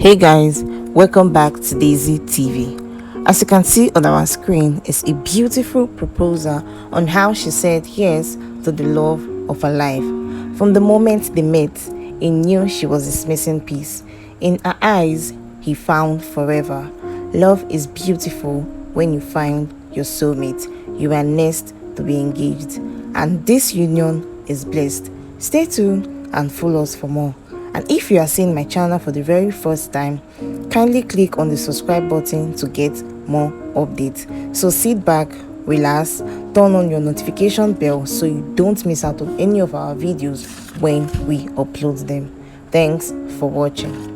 Hey guys, welcome back to Daisy TV. As you can see on our screen is a beautiful proposal on how she said yes to the love of her life. From the moment they met, he knew she was his missing piece. In her eyes, he found forever. Love is beautiful when you find your soulmate. You are next to be engaged, and this union is blessed. Stay tuned and follow us for more. And if you are seeing my channel for the very first time, kindly click on the subscribe button to get more updates. So sit back, relax, turn on your notification bell so you don't miss out on any of our videos when we upload them. Thanks for watching.